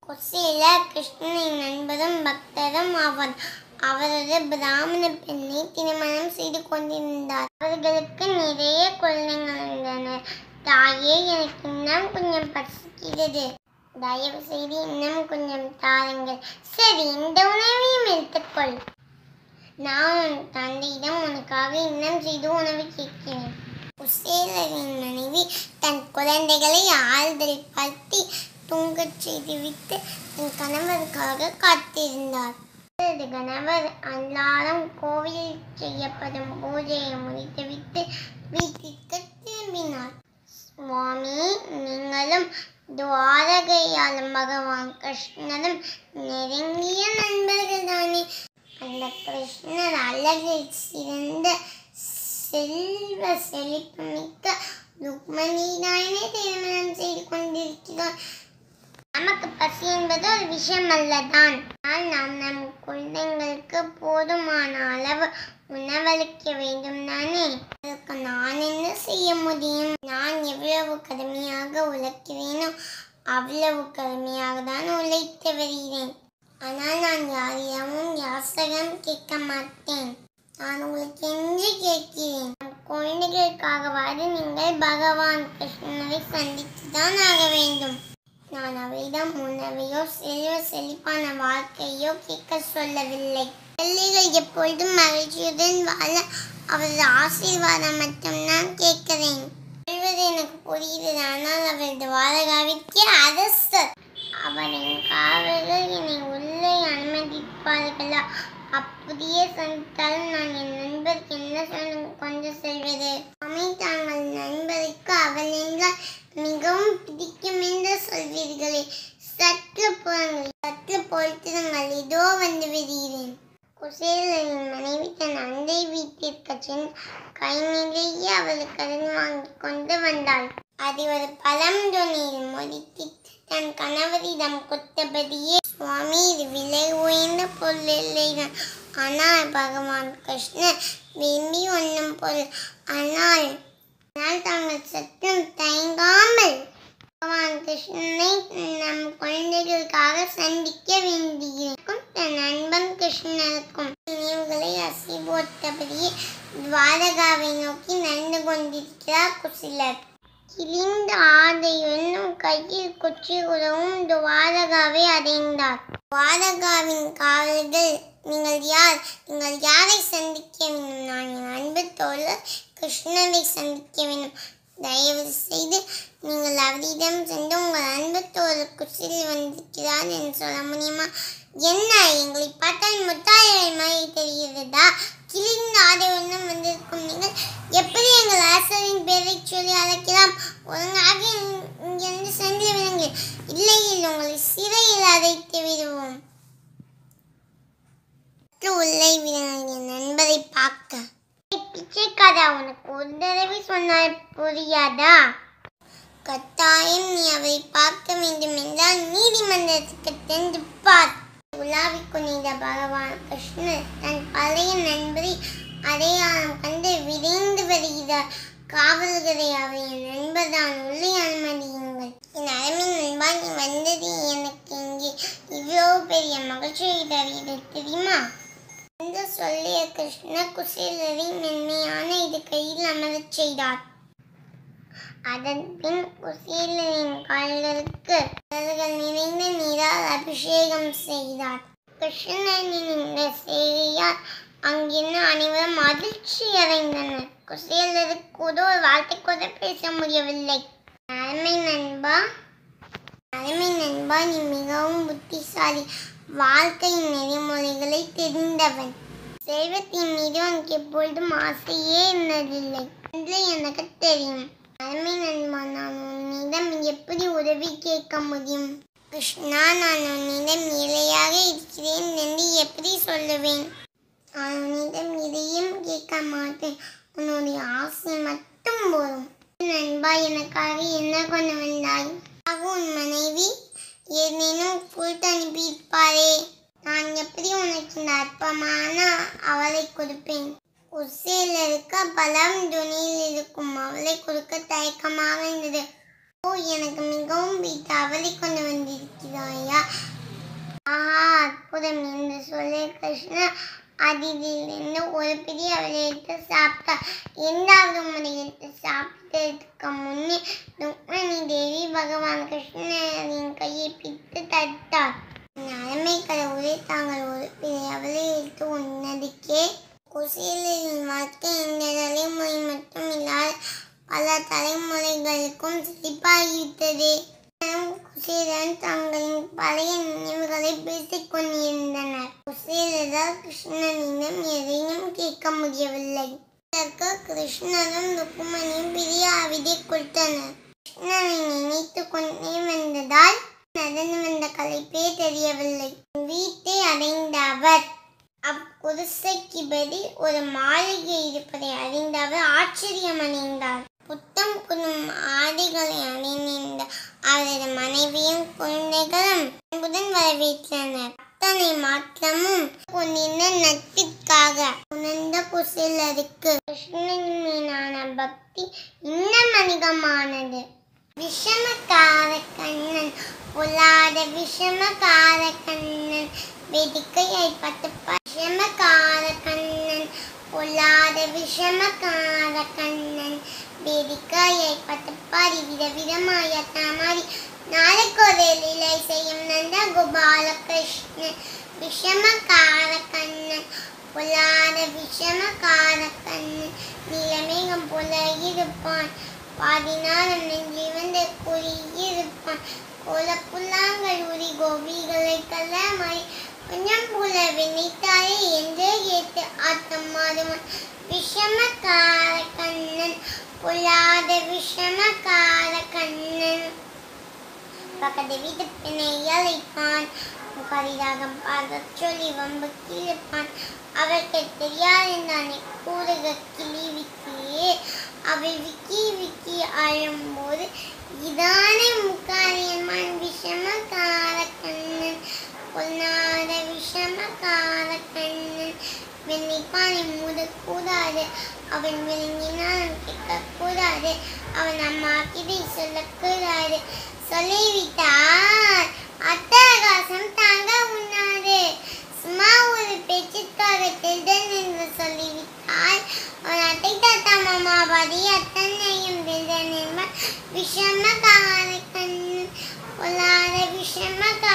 குசேல கிருஷ்ணனின் நண்பரும் பக்தரும் ஆவார். அவரது பிராமண பெண்ணை திருமணம் செய்து கொண்டிருந்தார். அவர்களுக்கு நிறைய குழந்தைகள் இருந்தனர். தாயே, எனக்கு இன்னும் கொஞ்சம் பசிக்கிறது, தயவு செய்து இன்னும் கொஞ்சம் தாருங்கள். சரி, இந்த உணவையும் எடுத்துக்கொள். நான் உன் தந்தையிடம் உனக்காக இன்னும் செய்து உணவு கேட்கிறேன். குசேலரின் மனைவி தன் குழந்தைகளை ஆறுதல் படுத்தி தூங்கச் செய்துவிட்டு தன் கணவருக்காக காத்திருந்தார். அவரது கணவர் அன்றாடம் கோவிலில் செய்யப்படும் பூஜையை முடித்துவிட்டு வீட்டிற்கு திரும்பினார். சுவாமி, நீங்களும் துவாரகையாலும் பகவான் கிருஷ்ணரும் நெருங்கிய நண்பர்கள் தானே? அந்த கிருஷ்ணர் அழகில் சிறந்த செல்வ செழிப்பு மிக்க ருக்மணிதானே திருமணம் செய்து கொண்டிருக்கிறார். நமக்கு பசி என்பது ஒரு விஷயம் அல்லதான். ஆனால் நாம் நம் குழந்தைங்களுக்கு போதுமான அளவு உணவளிக்க வேண்டும் தானே? அதற்கு நான் என்ன செய்ய முடியும்? நான் எவ்வளவு கடுமையாக உழைக்கிறேனோ அவ்வளவு கடுமையாக தான் உழைத்து வருகிறேன். ஆனால் நான் யாரிடமும் யாசகம் கேட்க மாட்டேன். நான் உங்களுக்கு என்று கேட்கிறேன், குழந்தைகளுக்காகவாது நீங்கள் பகவான் கிருஷ்ணரை சந்தித்துதான் ஆக வேண்டும். நான் அவரிடம் உணவையோ செல்வ செழிப்பான வாழ்க்கையோ கேட்க சொல்லவில்லை. பிள்ளைகள் எப்பொழுதும் மகிழ்ச்சியுடன் வாழ அவரது ஆசீர்வாதம் மட்டும் நான் கேட்கிறேன். சொல்வது எனக்கு புரிகிறது. ஆனால் அவரது துவாரகாவிற்கு அரசர். அவரின் காவலர்கள் என்னை உள்ளே அனுமதிப்பார்களா? அப்படியே சந்தித்தாலும் நான் என் நண்பருக்கு என்ன கொண்டு செல்வது? தாங்கள் நண்பருக்கு அவள் என்றால் மிகவும் பிடிக்கும் என்று சொல்வீர்களே, சற்று பொறுத்திருங்கள், இதோ வந்து விடுகிறேன். குசேலரின் மனைவி தன் அண்டை வீட்டிற்கு சென்று கை நிறைய அவளுக்கு கடன் வாங்கி கொண்டு வந்தாள். அதை ஒரு பழந்தொனியில் முடித்து தன் கணவரிடம் கொடுத்தபடியே, சுவாமி, இது விலை உயர்ந்த பொருள் இல்லைதான். ஆனால் பகவான் கிருஷ்ணர் விரும்பி ஒன்றும் பொருள். ஆனால் தாங்கள் சற்றும் தயங்காமல் பகவான் கிருஷ்ணனை நம் குழந்தைகளுக்காக சந்திக்க வேண்டியிருக்கும். தன் நண்பன் கிருஷ்ணருக்கும் நினைவுகளை அசைபோட்டபடியே துவாரகாவை நோக்கி நடந்து கொண்டிருக்கிறார் குசேலர். கிழிந்த ஆடையுடனும் கையில் குச்சியுடனும் துவாரகாவை அடைந்தார். துவாரகாவின் காவலர்கள், நீங்கள் யார்? நீங்கள் யாரை சந்திக்க வேண்டும்? நான் என் அன்பு தோழர் கிருஷ்ணரை சந்திக்க வேண்டும். தயவு செய்து நீங்கள் அவரிடம் சென்று உங்கள் அன்பு தோழர் குசேலர் வந்திருக்கிறார் என்று சொல்ல முடியுமா? என்ன, எங்களை பார்த்தால் முட்டாள்கள் மாதிரி தெரிகிறதா? கிழிந்த ஆடையுடன் வந்திருக்கும் நீங்கள் எப்படி எங்கள் அரசரின் பெயரை சொல்லி அழைக்கலாம்? ஒழுங்காக இங்கிருந்து சென்று விடுங்கள், இல்லையில் உங்களை சிறையில் அடைத்து விடுவோம். உள்ளே விடுங்கள் என் நண்பரை பார்க்க. பிச்சைக்காரா, உனக்கு ஒரு தடவை சொன்னால் புரியாதா? கட்டாயம் நீ அவரை பார்க்க வேண்டும் என்றால் நீதிமன்றத்துக்கு சென்று பார். உலாவிக் கொண்டிருந்த பகவான் கிருஷ்ணர் தன் பழைய நண்பரை அடையாளம் கண்டு விரைந்து வருகிறார். காவல்களை அவரின் நண்பர் தான், உள்ளே அனுமதியுங்கள். என் அருமை நண்பா, நீ வந்தது எனக்கு இங்கே இவ்வளவு பெரிய மகிழ்ச்சியை தருகிறது தெரியுமா? என்று சொல்லிய கிருஷ்ணர் குசேலரை மென்மையான இது கையில் அமரச் செய்தார். அதன் பின் குசேலரின் கால்களுக்கு மலர்கள் நிறைந்த நீரால் அபிஷேகம் செய்தார். கிருஷ்ணரின் இந்த செய்தியால் அங்கிருந்து அனைவரும் அதிர்ச்சி அடைந்தனர். குசேலருக்கு ஒரு வார்த்தை கூட பேச முடியவில்லை. அருமை நண்பா, நீ மிகவும் புத்திசாலி, வாழ்க்கையின் நெறிமுறைகளை தெரிந்தவன். செல்வத்தின் மீது உனக்கு எப்பொழுதும் ஆசையே இருந்ததில்லை என்று எனக்கு தெரியும். அருமை நண்பா, நான் உன்னிடம் எப்படி உதவி கேட்க முடியும்? கிருஷ்ணா, நான் உன்னிடம் ஏழையாக இருக்கிறேன் என்று எப்படி சொல்லுவேன்? நான் உன்னிடம் எதையும் கேட்க மாட்டேன், உன்னுடைய ஆசை மட்டும் போதும். நண்பா, எனக்காக என்ன கொண்டு வந்தாய்? உன் மனைவி ஏதேனும் பொருட்டு அனுப்பியிருப்பாரே, நான் எப்படி உனக்கு இந்த அற்பமான அவளை கொடுப்பேன்? குசேலருக்கு பழம் துணியில் இருக்கும் அவளை கொடுக்க தயக்கமாக இருந்தது. ஓ, எனக்கு மிகவும் பிடித்த அவளை கொண்டு வந்திருக்கிறாயா? ஆஹா, அற்புதம் என்று சொல்லி கிருஷ்ணர் அதிலிருந்து ஒரு பெரிய அவளை எடுத்து சாப்பிட்டார். இரண்டாவது முறை எடுத்து சாப்பிட்டதுக்கு முன்னே ருக்மணி தேவி பகவான் கிருஷ்ணரின் கையை பிடித்து தடுத்தார். அருமை கடவுளை தாங்கள் ஒரு பெரிய அவளை எடுத்து உன்னதுக்கே குசேலரின் வாழ்க்கை இந்த தலைமுறை மட்டும் இல்லாத பல தலைமுறைகளுக்கும் செழிப்பாகிவிட்டது. குசேலன் தங்களின் பழைய நினைவுகளை பேசிக் கொண்டிருந்தனர். குசேலரால் கிருஷ்ணனிடம் எதையும் கேட்க முடியவில்லை. இதற்கு கிருஷ்ணரும் ருக்மணியும் பெரிய அவிதை கொடுத்தனர். கிருஷ்ணனை நினைத்து கொண்டே வந்ததால் நடந்து வந்த களைப்பே தெரியவில்லை. வீட்டை அடைந்த அவர் அக்குடிசைக்கு பதில் ஒரு மாளிகை இருப்பதை அறிந்த அவர் ஆச்சரியம் அடைந்தார். புத்தம் புதும் ஆடைகளை அணிந்த அவரது மனைவியும் குழந்தைகளும் அன்புடன் வரவேற்றனர். அத்தனை மாற்றமும் கொண்டிருந்த நட்பிற்காக உணர்ந்த குசேலருக்கு கிருஷ்ணன் மீதான பக்தி இன்னும் அதிகமானது. விஷமக்கார கண்ணன், பொல்லாத விஷமக்கார கண்ணன், வேடிக்கையை பார்த்து விஷமக்கார கண்ணன், பொல்லாத விஷமக்கார கண்ணன், வேடிக்கையை பார்த்து விதவிதமாய தாமாரி நாளைக்கு ஒரு லீலை செய்யும் நந்த கோபால கிருஷ்ணன். விஷமக்கார கண்ணன், பொல்லாத விஷமக்கார கண்ணன், நீலமேகம் போல இருப்பான், பாதினாலும் நெஞ்சில் வந்து குடியிருப்பான், கோலப்புல்லாங்கள் உரி கோபிகளை கல்லமாய் கொஞ்சம் போல வினைத்தாயே என்று ஏற்று ஆட்டம் மாறுவான். விஷமக்கார கண்ணன், பொல்லாத விஷமக்கார கண்ணன். பக்கத்து வீட்டு பெண்ணை அழைப்பான், கரிதாகம் பார்க்க சொல்லி வம்பு கிழிப்பான். அவருக்கு தெரியாதுதானே கூறுக கிளி விக்கியே, அவள் விக்கி விக்கி அழும்போது இதானே முக்காரியமான். விஷமக்கார கண்ணன், பொல்லாத விஷமக்கார கண்ணன். வெண்ணிப்பானை மூடக்கூடாது, அவன் விளங்கினாலும் கேட்கக்கூடாது, அவன் அம்மா கிதை சொல்லக்கூடாது. சொல்லிவிட்டார் அட்டகாசம் தாங்க உண்ணாது. சும்மா ஒரு பேச்சுக்காக திருடன் என்று சொல்லிவிட்டால் அவன் அட்டை தாத்தா மாமா பாதி அத்தனையும் திருடன் என்பார். விஷமக்கார கண்ணன், பொல்லாத விஷமக்கார